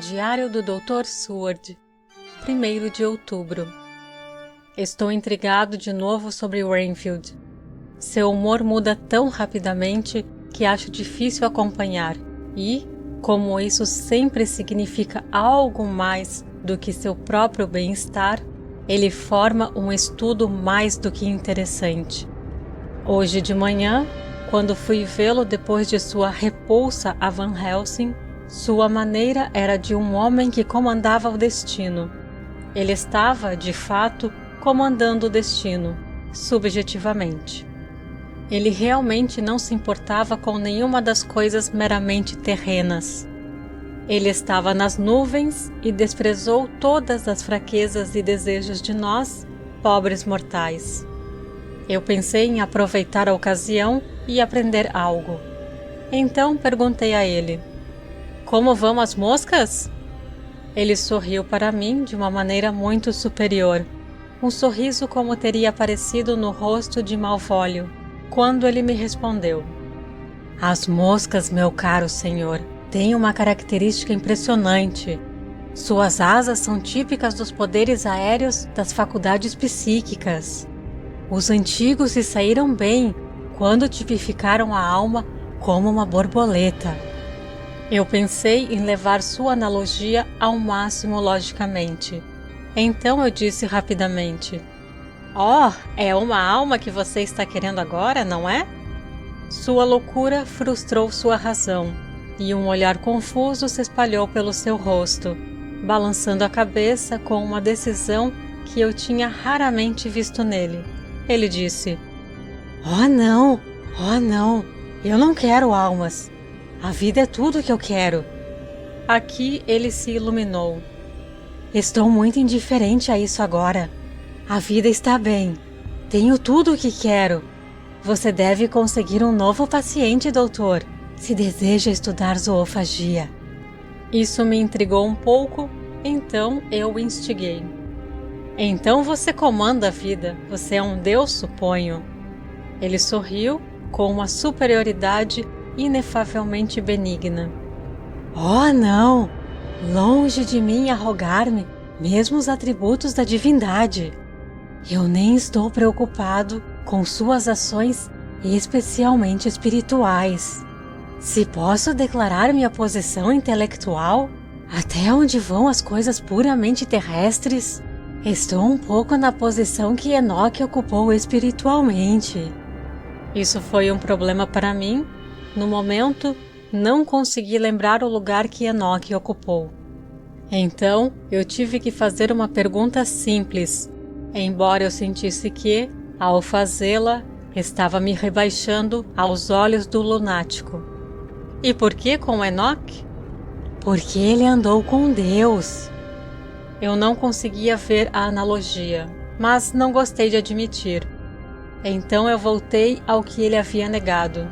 Diário do Dr. Seward, 1º de outubro. Estou intrigado de novo sobre Renfield. Seu humor muda tão rapidamente que acho difícil acompanhar e, como isso sempre significa algo mais do que seu próprio bem-estar, ele forma um estudo mais do que interessante. Hoje de manhã, quando fui vê-lo depois de sua repulsa a Van Helsing, sua maneira era de um homem que comandava o destino. Ele estava, de fato, comandando o destino, subjetivamente. Ele realmente não se importava com nenhuma das coisas meramente terrenas. Ele estava nas nuvens e desprezou todas as fraquezas e desejos de nós, pobres mortais. Eu pensei em aproveitar a ocasião e aprender algo. Então perguntei a ele: "Como vão as moscas?" Ele sorriu para mim de uma maneira muito superior, um sorriso como teria aparecido no rosto de Malvolio, quando ele me respondeu: "As moscas, meu caro senhor, têm uma característica impressionante. Suas asas são típicas dos poderes aéreos das faculdades psíquicas. Os antigos se saíram bem quando tipificaram a alma como uma borboleta." Eu pensei em levar sua analogia ao máximo logicamente. Então eu disse rapidamente: "Oh, é uma alma que você está querendo agora, não é?" Sua loucura frustrou sua razão, e um olhar confuso se espalhou pelo seu rosto, balançando a cabeça com uma decisão que eu tinha raramente visto nele. Ele disse: "Oh não, eu não quero almas. A vida é tudo o que eu quero." Aqui ele se iluminou. "Estou muito indiferente a isso agora. A vida está bem. Tenho tudo o que quero. Você deve conseguir um novo paciente, doutor, se deseja estudar zoofagia." Isso me intrigou um pouco, então eu o instiguei. "Então você comanda a vida. Você é um deus, suponho." Ele sorriu com uma superioridade inefavelmente benigna. "Oh, não! Longe de mim arrogar-me mesmo os atributos da divindade. Eu nem estou preocupado com suas ações especialmente espirituais. Se posso declarar minha posição intelectual, até onde vão as coisas puramente terrestres, estou um pouco na posição que Enoque ocupou espiritualmente." Isso foi um problema para mim. No momento, não consegui lembrar o lugar que Enoque ocupou. Então, eu tive que fazer uma pergunta simples, embora eu sentisse que, ao fazê-la, estava me rebaixando aos olhos do lunático. "E por que com Enoque?" "Porque ele andou com Deus." Eu não conseguia ver a analogia, mas não gostei de admitir. Então eu voltei ao que ele havia negado.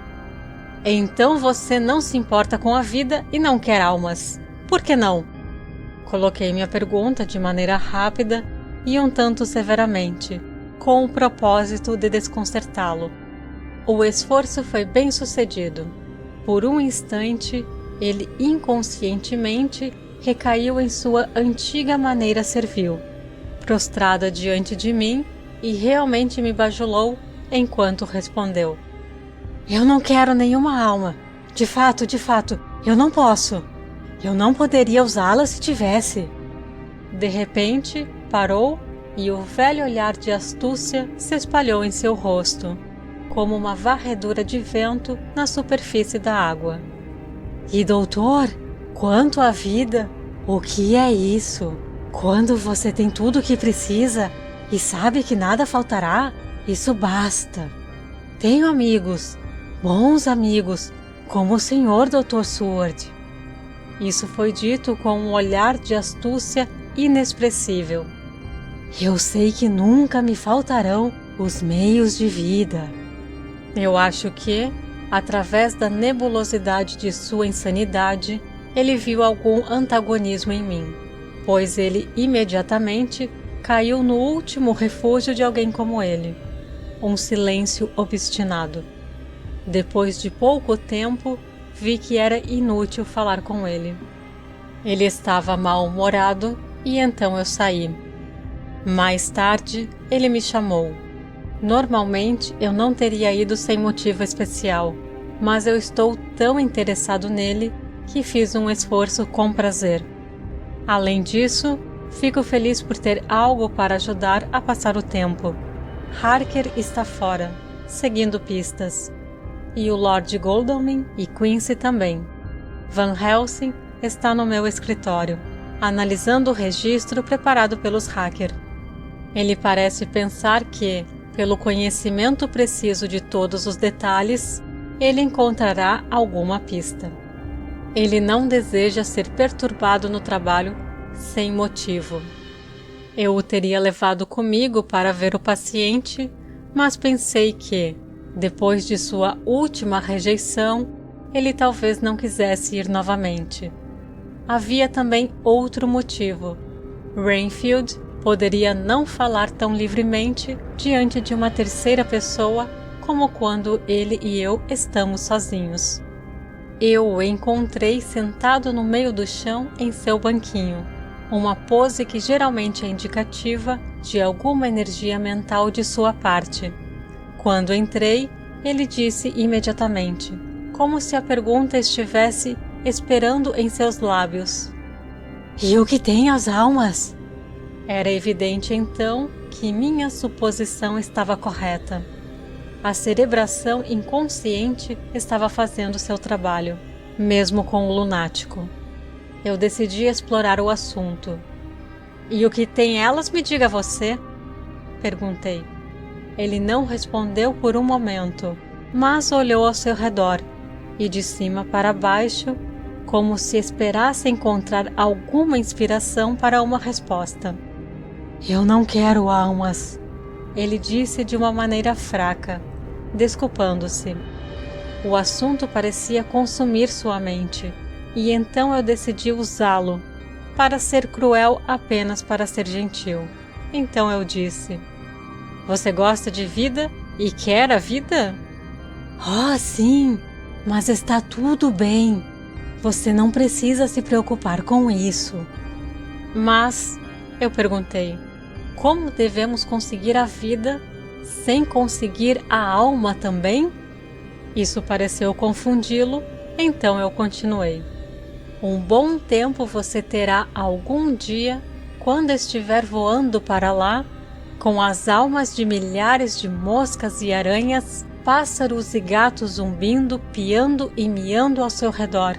"Então você não se importa com a vida e não quer almas. Por que não?" Coloquei minha pergunta de maneira rápida e um tanto severamente, com o propósito de desconcertá-lo. O esforço foi bem sucedido. Por um instante, ele inconscientemente recaiu em sua antiga maneira servil, prostrada diante de mim, e realmente me bajulou enquanto respondeu: "Eu não quero nenhuma alma. De fato, eu não posso. Eu não poderia usá-la se tivesse." De repente, parou e o velho olhar de astúcia se espalhou em seu rosto, como uma varredura de vento na superfície da água. "E doutor, quanto à vida, o que é isso? Quando você tem tudo o que precisa e sabe que nada faltará, isso basta. Tenho amigos, bons amigos, como o senhor Dr. Seward." Isso foi dito com um olhar de astúcia inexpressível. "Eu sei que nunca me faltarão os meios de vida." Eu acho que, através da nebulosidade de sua insanidade, ele viu algum antagonismo em mim, pois ele imediatamente caiu no último refúgio de alguém como ele: um silêncio obstinado. Depois de pouco tempo, vi que era inútil falar com ele. Ele estava mal-humorado e então eu saí. Mais tarde, ele me chamou. Normalmente eu não teria ido sem motivo especial, mas eu estou tão interessado nele que fiz um esforço com prazer. Além disso, fico feliz por ter algo para ajudar a passar o tempo. Harker está fora, seguindo pistas. E o Lord Godalming e Quincy também. Van Helsing está no meu escritório, analisando o registro preparado pelos hackers. Ele parece pensar que, pelo conhecimento preciso de todos os detalhes, ele encontrará alguma pista. Ele não deseja ser perturbado no trabalho sem motivo. Eu o teria levado comigo para ver o paciente, mas pensei que, depois de sua última rejeição, ele talvez não quisesse ir novamente. Havia também outro motivo. Renfield poderia não falar tão livremente diante de uma terceira pessoa como quando ele e eu estamos sozinhos. Eu o encontrei sentado no meio do chão em seu banquinho, uma pose que geralmente é indicativa de alguma energia mental de sua parte. Quando entrei, ele disse imediatamente, como se a pergunta estivesse esperando em seus lábios: "E o que tem as almas?" Era evidente então que minha suposição estava correta. A cerebração inconsciente estava fazendo seu trabalho, mesmo com o lunático. Eu decidi explorar o assunto. "E o que tem elas, me diga você?" perguntei. Ele não respondeu por um momento, mas olhou ao seu redor e de cima para baixo, como se esperasse encontrar alguma inspiração para uma resposta. "Eu não quero almas", ele disse de uma maneira fraca, desculpando-se. O assunto parecia consumir sua mente, e então eu decidi usá-lo, para ser cruel apenas para ser gentil. Então eu disse: "Você gosta de vida e quer a vida?" "Oh, sim, mas está tudo bem. Você não precisa se preocupar com isso." "Mas", eu perguntei, "como devemos conseguir a vida sem conseguir a alma também?" Isso pareceu confundi-lo, então eu continuei. "Um bom tempo você terá algum dia, quando estiver voando para lá, com as almas de milhares de moscas e aranhas, pássaros e gatos zumbindo, piando e miando ao seu redor.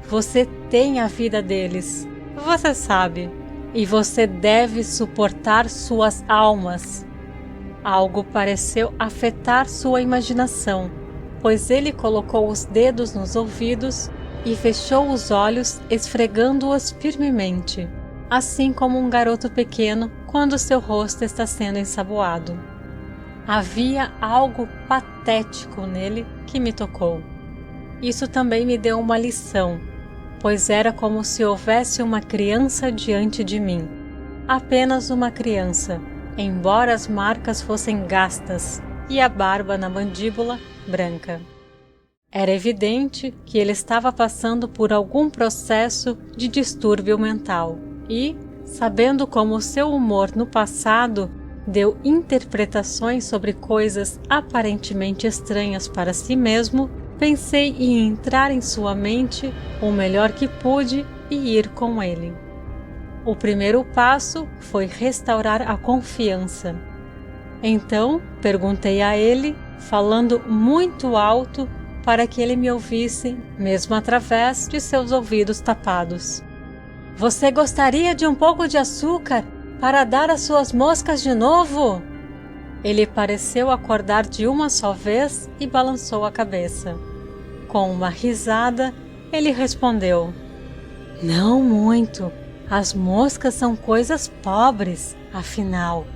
Você tem a vida deles, você sabe, e você deve suportar suas almas." Algo pareceu afetar sua imaginação, pois ele colocou os dedos nos ouvidos e fechou os olhos, esfregando-os firmemente, assim como um garoto pequeno quando seu rosto está sendo ensaboado. Havia algo patético nele que me tocou. Isso também me deu uma lição, pois era como se houvesse uma criança diante de mim. Apenas uma criança, embora as marcas fossem gastas e a barba na mandíbula branca. Era evidente que ele estava passando por algum processo de distúrbio mental e, sabendo como seu humor no passado deu interpretações sobre coisas aparentemente estranhas para si mesmo, pensei em entrar em sua mente o melhor que pude e ir com ele. O primeiro passo foi restaurar a confiança. Então, perguntei a ele, falando muito alto para que ele me ouvisse, mesmo através de seus ouvidos tapados: "Você gostaria de um pouco de açúcar para dar às suas moscas de novo?" Ele pareceu acordar de uma só vez e balançou a cabeça. Com uma risada, ele respondeu: "Não muito. As moscas são coisas pobres, afinal."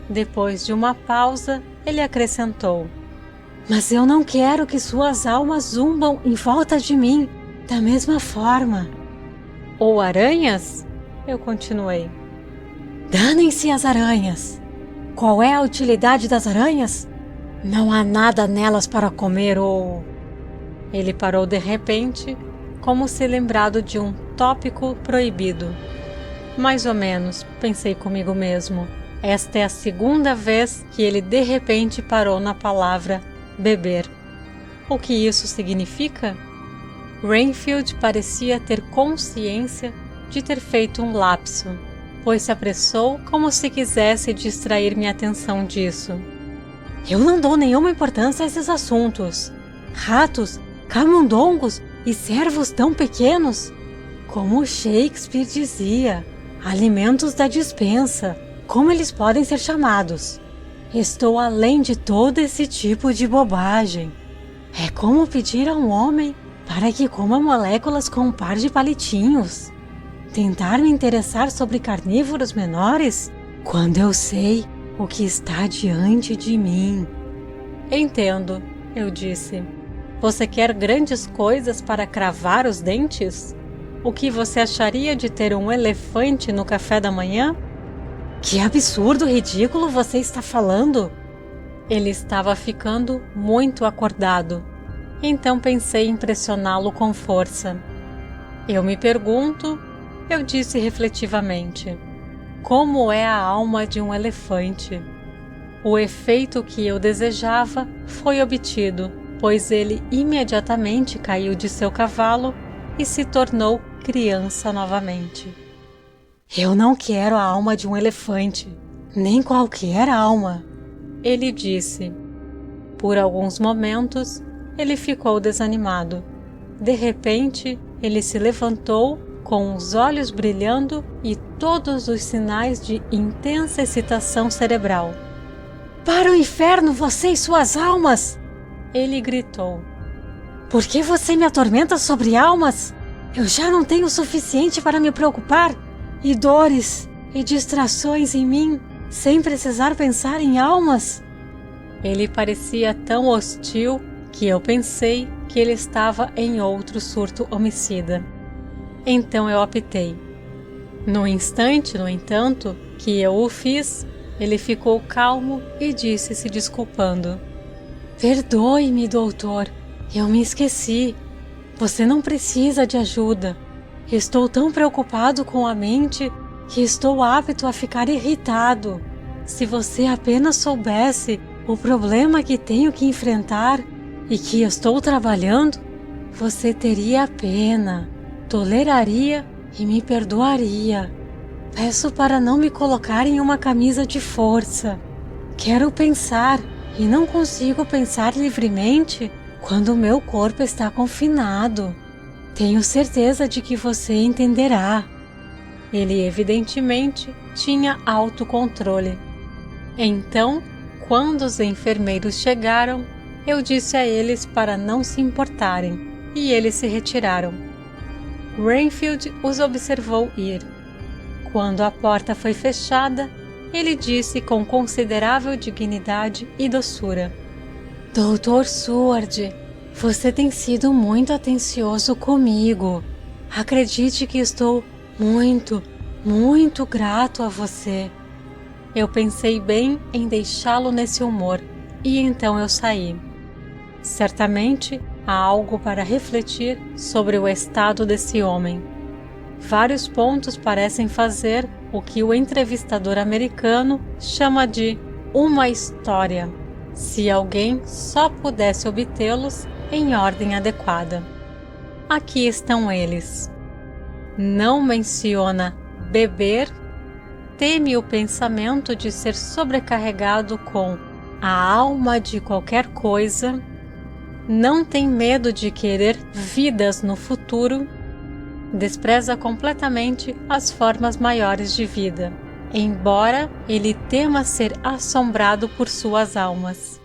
Depois de uma pausa, ele acrescentou: "Mas eu não quero que suas almas zumbam em volta de mim, da mesma forma." "Ou aranhas?" eu continuei. "Danem-se as aranhas. Qual é a utilidade das aranhas? Não há nada nelas para comer ou..." Ele parou de repente, como se lembrado de um tópico proibido. Mais ou menos, pensei comigo mesmo. Esta é a segunda vez que ele de repente parou na palavra beber. O que isso significa? Renfield parecia ter consciência de ter feito um lapso, pois se apressou como se quisesse distrair minha atenção disso. Eu não dou nenhuma importância a esses assuntos. Ratos, camundongos e cervos tão pequenos? Como Shakespeare dizia, alimentos da despensa, como eles podem ser chamados? Estou além de todo esse tipo de bobagem. É como pedir a um homem para que coma moléculas com um par de palitinhos. Tentar me interessar sobre carnívoros menores quando eu sei o que está diante de mim. Entendo, eu disse. Você quer grandes coisas para cravar os dentes? O que você acharia de ter um elefante no café da manhã? Que absurdo ridículo você está falando! Ele estava ficando muito acordado, então pensei em pressioná-lo com força. Eu me pergunto, eu disse reflexivamente, como é a alma de um elefante? O efeito que eu desejava foi obtido, pois ele imediatamente caiu de seu cavalo e se tornou criança novamente. Eu não quero a alma de um elefante, nem qualquer alma, ele disse. Por alguns momentos, ele ficou desanimado. De repente, ele se levantou com os olhos brilhando e todos os sinais de intensa excitação cerebral. Para o inferno, você e suas almas! Ele gritou. Por que você me atormenta sobre almas? Eu já não tenho o suficiente para me preocupar. E dores e distrações em mim, sem precisar pensar em almas? Ele parecia tão hostil que eu pensei que ele estava em outro surto homicida. Então eu optei. No instante, no entanto, que eu o fiz, ele ficou calmo e disse se desculpando. Perdoe-me, doutor, eu me esqueci. Você não precisa de ajuda. Estou tão preocupado com a mente que estou apto a ficar irritado. Se você apenas soubesse o problema que tenho que enfrentar e que estou trabalhando, você teria pena, toleraria e me perdoaria. Peço para não me colocar em uma camisa de força. Quero pensar e não consigo pensar livremente quando o meu corpo está confinado. Tenho certeza de que você entenderá. Ele evidentemente tinha autocontrole. Então, quando os enfermeiros chegaram, eu disse a eles para não se importarem, e eles se retiraram. Renfield os observou ir. Quando a porta foi fechada, ele disse com considerável dignidade e doçura: Dr. Seward, você tem sido muito atencioso comigo. Acredite que estou muito, muito grato a você. Eu pensei bem em deixá-lo nesse humor, e então eu saí. Certamente há algo para refletir sobre o estado desse homem. Vários pontos parecem fazer o que o entrevistador americano chama de uma história, se alguém só pudesse obtê-los em ordem adequada. Aqui estão eles. Não menciona beber, teme o pensamento de ser sobrecarregado com a alma de qualquer coisa, não tem medo de querer vidas no futuro, despreza completamente as formas maiores de vida, embora ele tema ser assombrado por suas almas.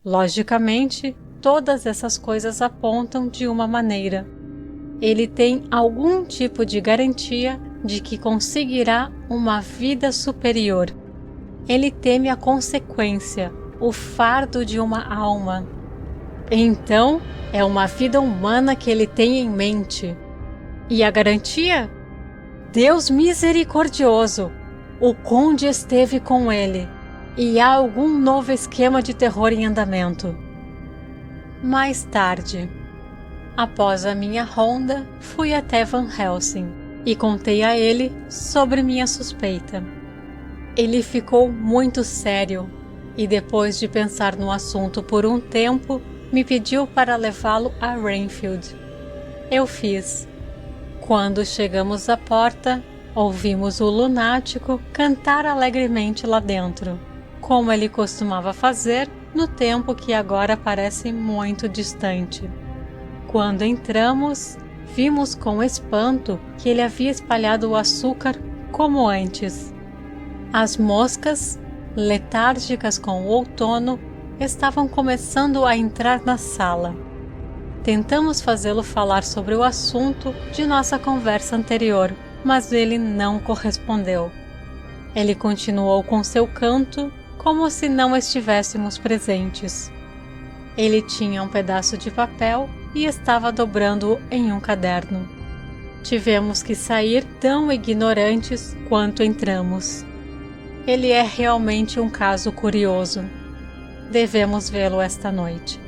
Logicamente, todas essas coisas apontam de uma maneira. Ele tem algum tipo de garantia de que conseguirá uma vida superior. Ele teme a consequência, o fardo de uma alma. Então, é uma vida humana que ele tem em mente. E a garantia? Deus misericordioso! O conde esteve com ele, e há algum novo esquema de terror em andamento. Mais tarde. Após a minha ronda, fui até Van Helsing e contei a ele sobre minha suspeita. Ele ficou muito sério e, depois de pensar no assunto por um tempo, me pediu para levá-lo a Renfield. Eu fiz. Quando chegamos à porta, ouvimos o lunático cantar alegremente lá dentro, como ele costumava fazer no tempo que agora parece muito distante. Quando entramos, vimos com espanto que ele havia espalhado o açúcar como antes. As moscas, letárgicas com o outono, estavam começando a entrar na sala. Tentamos fazê-lo falar sobre o assunto de nossa conversa anterior, mas ele não correspondeu. Ele continuou com seu canto, como se não estivéssemos presentes. Ele tinha um pedaço de papel e estava dobrando-o em um caderno. Tivemos que sair tão ignorantes quanto entramos. Ele é realmente um caso curioso. Devemos vê-lo esta noite.